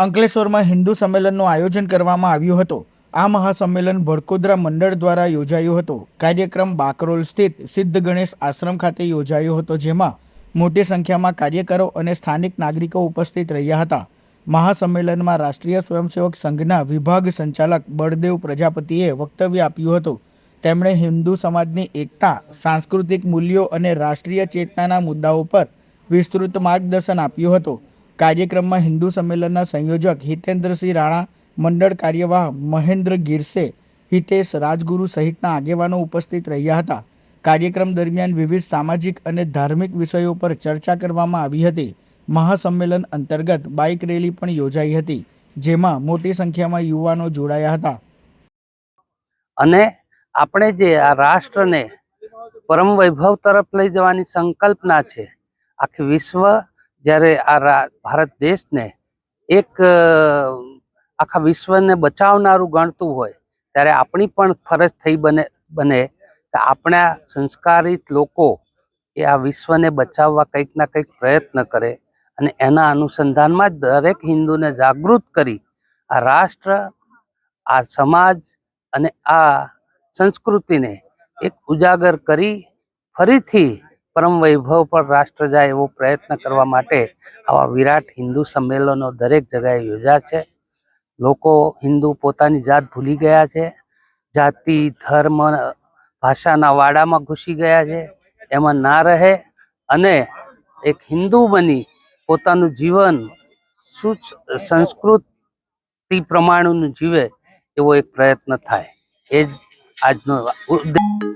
અંકલેશ્વરમાં હિન્દુ સંમેલનનું આયોજન કરવામાં આવ્યું હતું। આ મહાસંમેલન ભડકોદરા મંડળ દ્વારા યોજાયું હતું। કાર્યક્રમ બાકરોલ સ્થિત સિદ્ધ ગણેશ આશ્રમ ખાતે યોજાયો હતો, જેમાં મોટી સંખ્યામાં કાર્યકરો અને સ્થાનિક નાગરિકો ઉપસ્થિત રહ્યા હતા। મહાસંમેલનમાં રાષ્ટ્રીય સ્વયંસેવક સંઘના વિભાગ સંચાલક બળદેવ પ્રજાપતિએ વક્તવ્ય આપ્યું હતું। તેમણે હિન્દુ સમાજની એકતા, સાંસ્કૃતિક મૂલ્યો અને રાષ્ટ્રીય ચેતનાના મુદ્દાઓ પર વિસ્તૃત માર્ગદર્શન આપ્યું હતું। કાર્યક્રમમાં હિન્દુ સંમેલનના સંયોજક હિતેન્દ્રસિંહ રાણા, મંડળ કાર્યવાહ મહેન્દ્ર ગિરસે, હિતેશ રાજગુરુ સહિતના આગેવાનો ઉપસ્થિત રહ્યા હતા। કાર્યક્રમ દરમિયાન વિવિધ સામાજિક અને ધાર્મિક વિષયો પર ચર્ચા કરવામાં આવી હતી। મહાસંમેલન અંતર્ગત બાઇક રેલી પણ યોજાઈ હતી, જેમાં મોટી સંખ્યામાં યુવાનો જોડાયા હતા। અને આપણે જે આ રાષ્ટ્રને પરમ વૈભવ તરફ લઈ જવાની સંકલ્પના છે, આખી વિશ્વ જ્યારે આ ભારત દેશને એક આખા વિશ્વને બચાવનારું ગણતું હોય, ત્યારે આપણી પણ ફરજ થઈ બને કે આપણા સંસ્કારિત લોકો એ આ વિશ્વને બચાવવા કંઈક ના કંઈક પ્રયત્ન કરે અને એના અનુસંધાનમાં જ દરેક હિન્દુને જાગૃત કરી આ રાષ્ટ્ર, આ સમાજ અને આ સંસ્કૃતિને એક ઉજાગર કરી ફરીથી પરમ વૈભવ પર રાષ્ટ્ર જાય એવો પ્રયત્ન કરવા માટે આવા વિરાટ હિન્દુ સંમેલનો દરેક જગાએ યોજ્યા છે। લોકો હિન્દુ પોતાની જાત ભૂલી ગયા છે, જાતિ, ધર્મ, ભાષાના વાડામાં ઘૂસી ગયા છે। એમાં ના રહે અને એક હિન્દુ બની પોતાનું જીવન સંસ્કૃતિ પ્રમાણેનું જીવે એવો એક પ્રયત્ન થાય, એ જ આજનો ઉદ્દેશ।